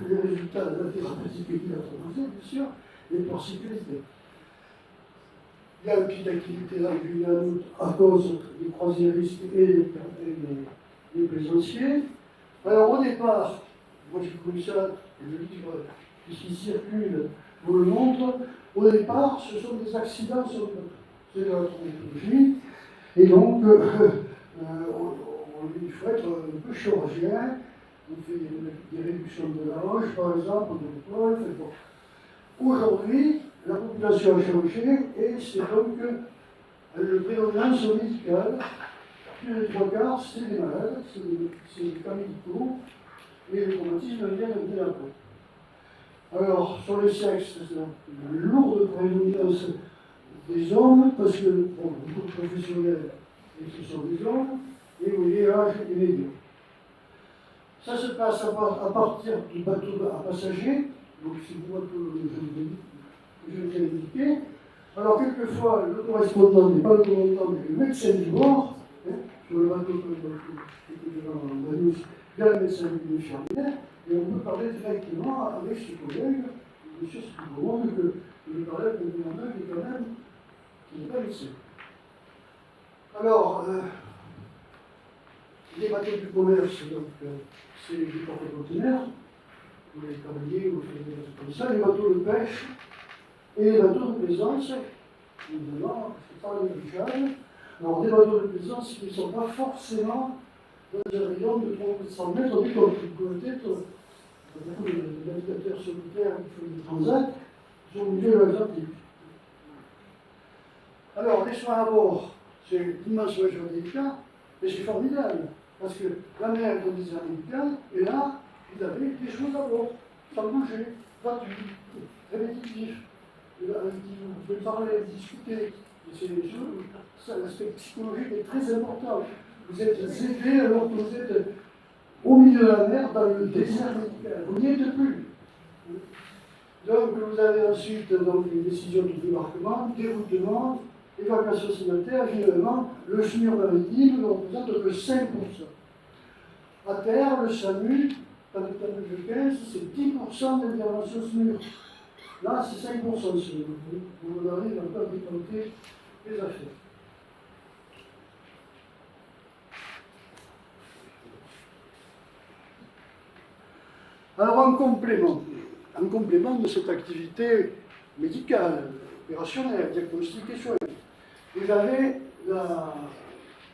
les résultats de la thérapeutique qu'il a proposée, bien sûr, et pour sécurité. Il y a un pic d'activité là depuis un août à cause des croisiéristes et des plaisanciers. Alors au départ, moi j'ai connu ça, le livre qui circule vous le montre, au départ ce sont des accidents sur le bateau. C'est de la traumatologie, et donc il faut être un peu chirurgien. On fait des réductions de la hanche, par exemple, de l'épaule. Bon. Aujourd'hui, la population a changé et c'est donc le prédominance médicale. Plus des 3 quarts, c'est des malades, c'est des cas médicaux, et les traumatismes viennent de la peau. Alors, sur le sexe, c'est une lourde prédominance des hommes, parce que beaucoup de professionnels, ce sont des hommes, et vous voyez l'âge est médian. Ça se passe à partir du bateau à passagers, donc c'est le bateau que je vous ai indiqué. Alors, quelquefois, le correspondant n'est pas le commandant, mais le médecin du bord, sur le bateau qui était devant Manus, il y a le médecin et l'infirmière, et on peut parler directement avec ses collègues, bien sûr, c'est plus commode que de parler avec un commandant qui est quand même, qui n'est pas médecin. Alors, les bateaux du commerce, donc, c'est les porte-conteneurs, ou les cavaliers, ou des bateaux comme ça, les bateaux de pêche et les bateaux de plaisance, évidemment, c'est pas le même usage. Alors, des bateaux de plaisance qui ne sont pas forcément dans un rayon de 300 mètres des côtes. Ils peuvent être beaucoup de navigateurs solitaires qui font des transats, ils sont au milieu de l'Atlantique. Alors, les soins à bord, c'est l'immense majorité des cas, mais c'est formidable. Parce que la mer est dans des airs médicales, et là, vous avez des choses à bord, sans bouger, gratuit, répétitif. qui vous pouvez parler, discuter de ces choses, ça, l'aspect psychologique est très important. Vous êtes aidé alors que vous êtes au milieu de la mer, dans le désert médical. Vous n'y êtes plus. Donc vous avez ensuite donc, une décision de débarquement, déroutement, évacuation sanitaire, finalement, le SMUR maritime ne représente que 5%. À terre, le SAMU, dans le tableau de 15, c'est 10% d'intervention SMUR. Là, c'est 5% SMUR. Vous arrivez un peu à décompter les affaires. Alors, en complément de cette activité médicale, opérationnelle, diagnostique et soins, vous avez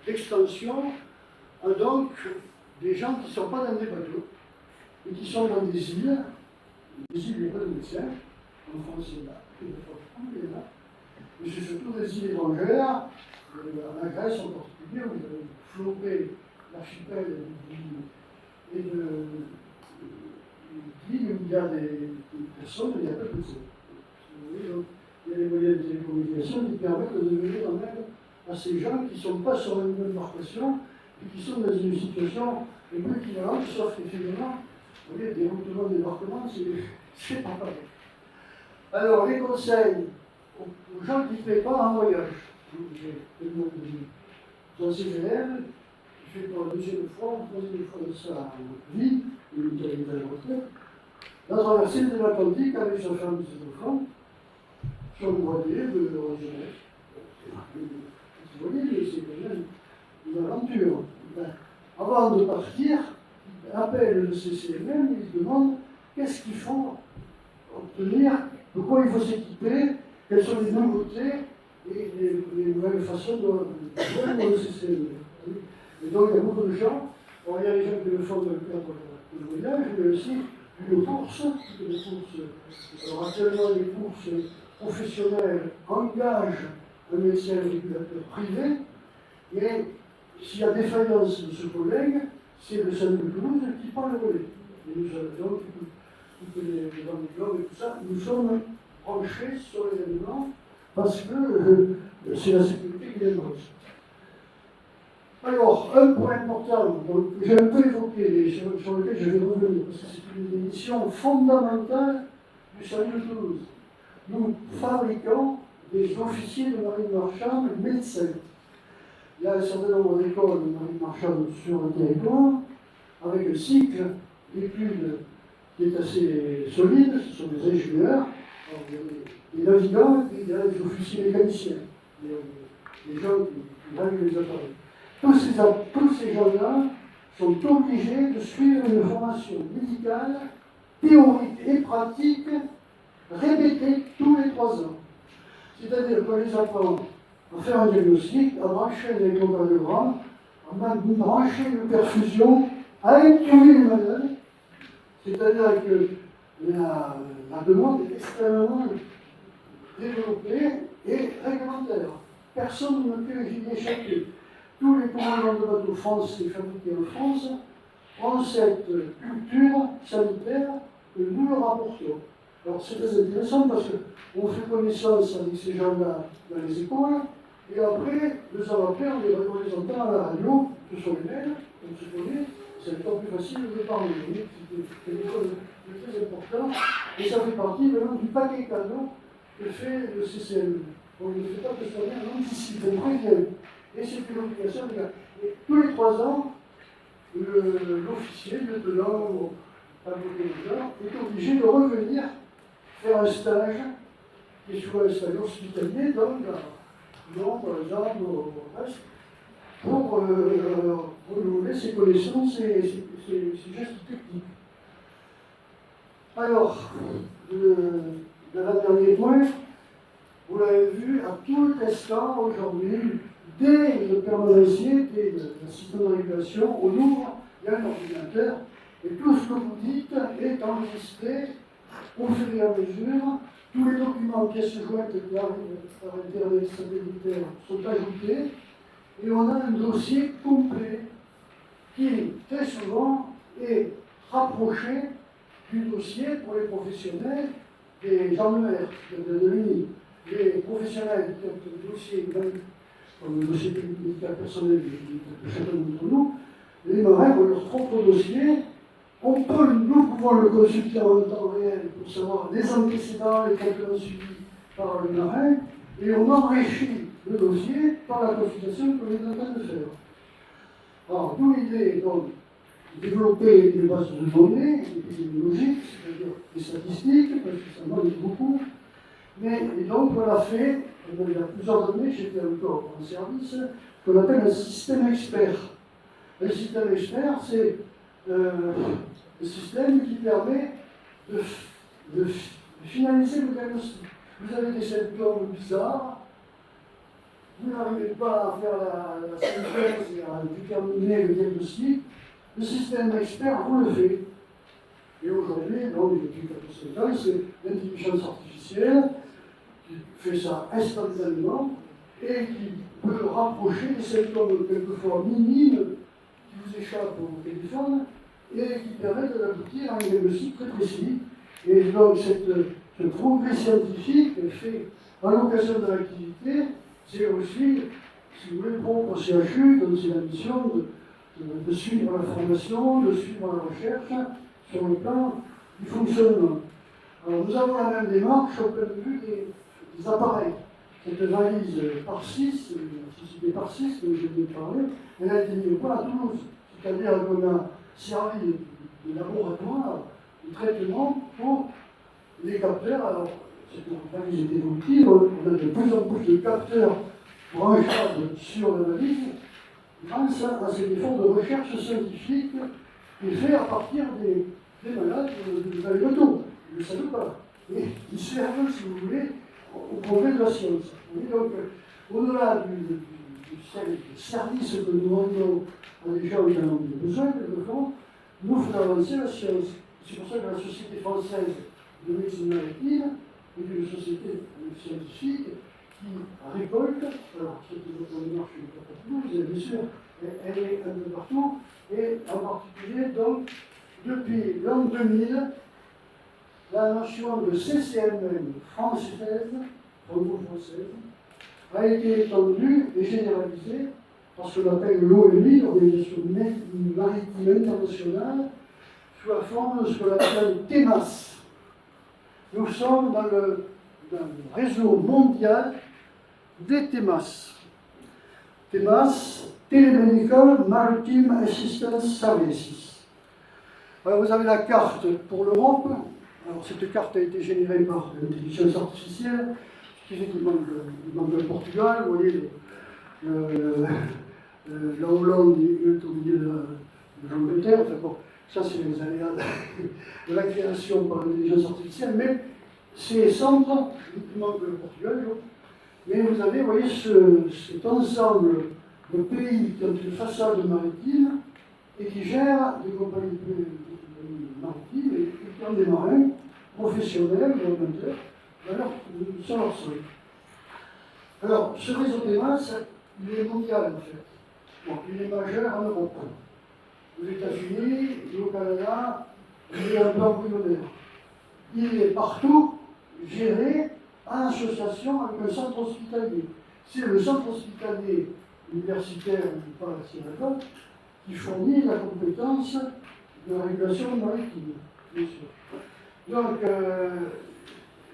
l'extension donc des gens qui ne sont pas dans des bateaux, et qui sont dans des îles. Des îles, il n'y a pas de médecins. En France, il y en a. Il y en a. Mais c'est surtout des îles étrangères. En Grèce en particulier, où vous avez flopé l'archipel et de l'île où il y a des personnes, il n'y a pas de médecins. Il y a les moyens de télécommunication qui permettent de venir en aide à ces gens qui ne sont pas sur la même embarcation et qui sont dans une situation un peu équivalente, sauf qu'effectivement, vous voyez, déroutement, débarquement, c'est pas pareil. Alors, les conseils aux gens qui ne font pas un voyage. J'ai le nom de dans ces élèves, il fait pour la deuxième fois, la troisième fois de sa vie, il est à la retraite, la traversée de l'Atlantique avec sa femme et ses enfants, sur le voilier de Roger. Vous voyez, c'est quand même une aventure. Ben, avant de partir, il appelle le CCMM et il demande qu'est-ce qu'il faut obtenir, de quoi il faut s'équiper, quelles sont les nouveautés et les nouvelles façons de joindre le CCMM. Et donc il y a beaucoup de gens, il y a les gens qui le font dans le cadre du voyage, mais aussi une course, alors actuellement les courses professionnelles engagent un médecin régulateur privé, et s'il y a défaillance de ce collègue, c'est le SAMU de Toulouse qui prend le relais. Et nous avons toutes les gens du globe et tout ça, nous sommes branchés sur l'événement parce que c'est la sécurité qui les branche. Alors, un point important, j'ai un peu évoqué, sur lequel je vais revenir, parce que c'est une émission fondamentale du SAMU de Toulouse. Nous fabriquons des officiers de marine marchande médecins. Il y a un certain nombre d'écoles de marine marchande sur le territoire, avec un cycle d'études qui est assez solide. Ce sont des ingénieurs, des navigants et il y a des officiers mécaniciens, des gens qui règlent les appareils. Tous ces gens-là sont obligés de suivre une formation médicale, théorique et pratique, répétée tous les 3 ans. C'est-à-dire qu'on les apprend à faire un diagnostic, à brancher un électrocardiogramme, à brancher une perfusion, à intuber les malades. C'est-à-dire que la demande est extrêmement développée et réglementaire. Personne ne peut y échapper. Tous les commandants de bateaux français fabriqués en France ont cette culture sanitaire que nous leur apportons. Alors c'est très intéressant parce qu'on fait connaissance avec ces gens-là dans les écoles, et après, 2 ans après, on les entend à la radio, ce sont les mêmes, on se connaît, c'est encore plus facile de parler. C'est quelque chose de très important, et ça fait partie vraiment du paquet cadeau que fait le CCM. On ne fait pas que ça vient, on anticipe, on prévient. Et c'est une obligation de garder. Et tous les 3 ans, l'officier, le lieutenant, est obligé de revenir faire un stage, qui est souvent un stage hospitalier, donc à Lyon, par exemple, au reste, pour renouveler ses connaissances et ses gestes techniques. Alors, l'avant-dernier point, vous l'avez vu, à tout instant, aujourd'hui, dès le permanencier, dès le système de régulation, au Louvre, il y a un ordinateur, et tout ce que vous dites est enregistré au fur et à mesure. Tous les documents, pièces jointes qui arrivent par Internet satellitaire sont ajoutés, et on a un dossier complet qui, très souvent, est rapproché du dossier pour les professionnels des gens de mer, de l'UNI, les professionnels qui ont le dossier, comme le dossier médical personnel de chacun d'entre nous, les marins ont leur propre dossier. Nous pouvons le consulter en temps réel pour savoir les antécédents, les traitements suivis par le marin, et on enrichit le dossier par la consultation qu'on est en train de faire. Alors, d'où l'idée, donc, développer une base de données épidémiologiques, c'est-à-dire des statistiques, parce que ça manque beaucoup. Et donc, on a fait, il y a plusieurs années, j'étais encore en service, ce qu'on appelle un système expert. Un système expert, c'est un système qui permet de finaliser le diagnostic. Vous avez des symptômes bizarres, vous n'arrivez pas à faire la synthèse et à déterminer le diagnostic, le système expert vous le fait. Et aujourd'hui, depuis quelques ans, c'est l'intelligence artificielle qui fait ça instantanément et qui peut rapprocher des symptômes quelquefois minimes qui vous échappent au téléphone et qui permettent d'aboutir à un diagnostic très précis. Et donc, ce progrès scientifique fait à l'occasion de l'activité, c'est aussi, si vous voulez, propre au CHU, donc c'est la mission de suivre la formation, de suivre la recherche sur le plan du fonctionnement. Alors, nous avons la même démarche au point de vue des appareils. Cette valise Parsis, la société Parsis, dont je viens de parler, elle a été mise au point à Toulouse. C'est-à-dire qu'on a servi de laboratoire de traitement pour les capteurs. Alors, cette valise est évolutive, on a de plus en plus de capteurs branchables sur la valise grâce à cet effort de recherche scientifique qui est fait à partir des malades de la loto. Ils ne le savent pas. Et ils servent, si vous voulez, au progrès de la science. Et donc, au-delà du service que nous rendons à des gens qui en ont besoin, quelquefois, nous faisons avancer la science. C'est pour ça que la Société française de médecine maritime est une société scientifique qui récolte, alors c'est notre démarche mais bien sûr, elle est un peu partout, et en particulier, donc, depuis l'an 2000, la notion de CCMM française, franco-française, a été étendue et généralisée par ce qu'on appelle l'OMI, l'Organisation maritime internationale, sous la forme de ce qu'on appelle TEMAS. Nous sommes dans le réseau mondial des TEMAS. TEMAS, Telemedical Maritime Assistance Services. Alors vous avez la carte pour l'Europe. Alors cette carte a été générée par l'intelligence artificielle, ce qui fait qu'il manque le Portugal, vous voyez, la Hollande est au milieu de l'Angleterre. Enfin, bon, ça c'est les aléas de la création par l'intelligence artificielle, mais c'est centre, il manque le Portugal, mais vous avez, vous voyez, cet ensemble de pays qui ont une façade maritime et qui gèrent des compagnies maritimes et qui ont des marins professionnels ou amateurs sur leur sol. Alors, ce réseau TEMAS, il est mondial en fait. Bon, il est majeur en Europe. Aux États-Unis et au Canada, il est un peu embryonnaire. Il est partout géré en association avec un centre hospitalier. C'est le centre hospitalier universitaire ou pas qui fournit la compétence de la régulation maritime, bien sûr. Donc,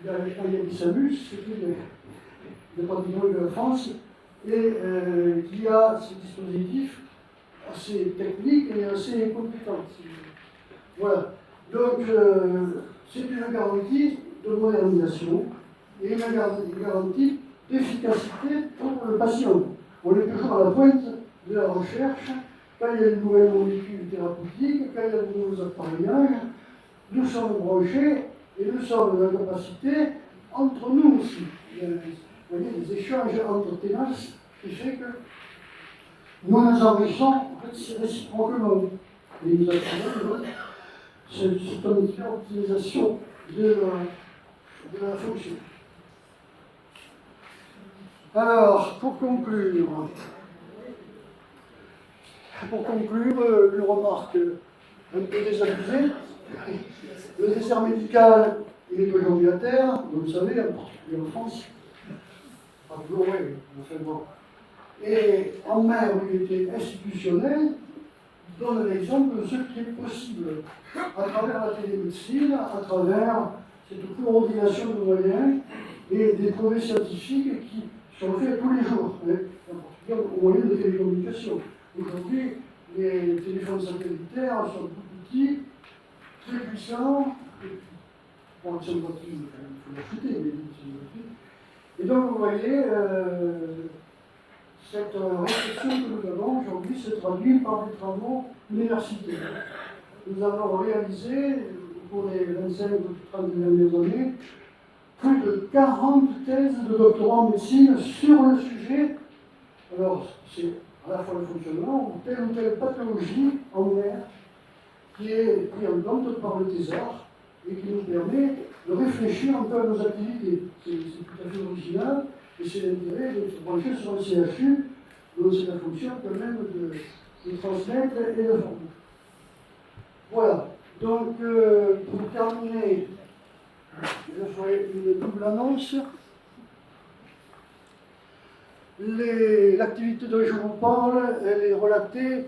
il y a l'ISAMUS, c'est le patrimoine de la France, et qui a ce dispositif assez technique et assez compétent. Voilà. Donc, c'est une garantie de modernisation et une garantie d'efficacité pour le patient. On est toujours à la pointe de la recherche. Quand il y a une nouvelle molécule thérapeutique, quand il y a de nouveaux appareillages, nous sommes branchés et nous sommes dans la capacité, entre nous aussi, vous voyez, des échanges entre TEMAS qui fait que nous nous enrichissons réciproquement. Et nous avons c'est une optimisation de la fonction. Alors, pour conclure, une remarque un peu désabusée. Le désert médical Il est aujourd'hui à terre, vous le savez, en particulier en France. Pas toujours, oui, enfin bon. Et en mer, où il était institutionnel, il donne l'exemple de ce qui est possible à travers la télémédecine, à travers cette coordination de moyens et des progrès scientifiques qui sont faits tous les jours, hein, en particulier au moyen de télécommunications. Aujourd'hui, les téléphones satellitaires sont tout petits, très puissants, bon, ils sont gratuits, il faut l'acheter, mais ils sont gratuits. Et donc, vous voyez, cette réflexion que nous avons aujourd'hui se traduit par des travaux universitaires. Nous avons réalisé, pour les 25 ou 30 dernières années, plus de 40 thèses de doctorat en médecine sur le sujet. Alors, c'est à la fois le fonctionnement ou telle pathologie en mer qui est prise en compte par le thésard et qui nous permet de réfléchir un peu à nos activités. C'est tout à fait original et c'est l'intérêt de se brancher sur un CHU dont c'est la fonction quand même de transmettre et de former. Voilà. Donc, pour terminer, je ferai une double annonce. L'activité dont je vous parle, elle est relatée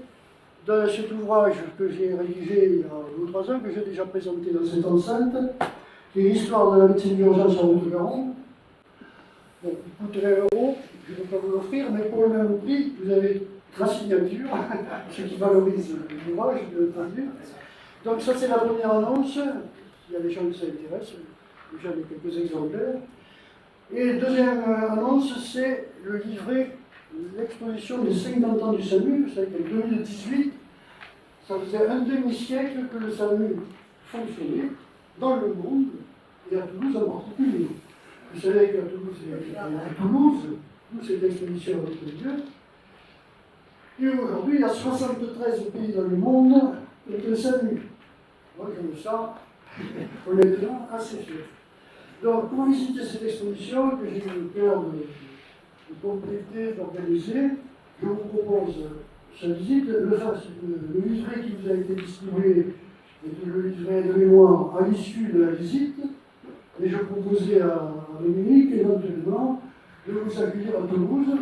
dans cet ouvrage que j'ai rédigé il y a 2 ou 3 ans, que j'ai déjà présenté dans cette enceinte, qui est l'histoire de la médecine d'urgence en Haute-Garonne. Bon, il coûte 20 €, je ne vais pas vous l'offrir, mais pour le même prix, vous avez la signature, ce qui valorise l'ouvrage, bien entendu. Donc ça, c'est la première annonce. Il y a des gens qui ça intéresse, déjà il y a quelques exemplaires. Et deuxième annonce, c'est le livret, l'exposition des 50 ans du SAMU. Vous savez qu'en 2018, ça faisait un demi-siècle que le SAMU fonctionnait dans le monde, et à Toulouse en particulier. Vous savez qu'à Toulouse, où cette exposition a eu lieu, et aujourd'hui, il y a 73 pays dans le monde avec le SAMU. Moi, je me sens honnêtement assez fier. Donc, pour visiter cette exposition que j'ai eu le cœur de compléter, d'organiser, je vous propose sa visite. Le livret qui vous a été distribué est le livret de mémoire à l'issue de la visite. Et je proposais à Dominique, éventuellement, de vous accueillir à Toulouse.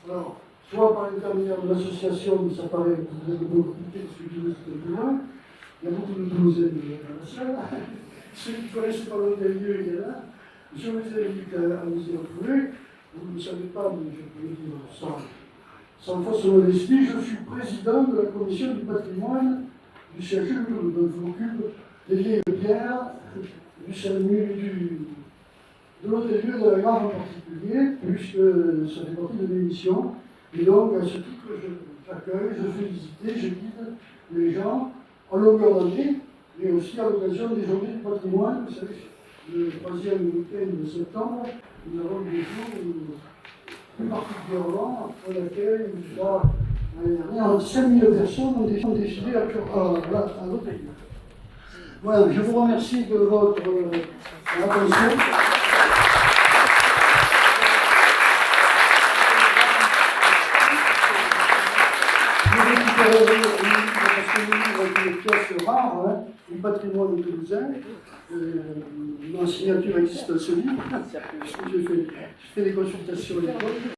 Alors, soit par l'intermédiaire de l'association, mais ça paraît que vous avez beaucoup compliqué parce que Toulouse est un peu loin. Il y a beaucoup de Toulousains dans la salle. Ceux qui ne connaissent pas l'hôtel-lieu, il est là. Je vous invite à vous y retrouver. Vous ne le savez pas, mais je peux le dire sans fausse modestie, je suis président de la commission du patrimoine du CHU de Toulouse. Donc je m'occupe des vieilles pierres, du SAMU, de l'hôtel-lieu de la gare en particulier, puisque ça fait partie de l'émission. Et donc, à ce titre, j'accueille, je fais visiter, je guide les gens en longueur d'année, mais aussi à l'occasion des journées du patrimoine. Vous savez, le 3e week-end de septembre, nous avons des jours plus particulièrement pour laquelle il y a l'année dernière 5000 personnes ont décidé à l'hôtel. Voilà, je vous remercie de votre attention. Une pièce rare, hein, du patrimoine toulousain. Ma signature existe dans ce livre. J'ai fait des consultations à l'époque.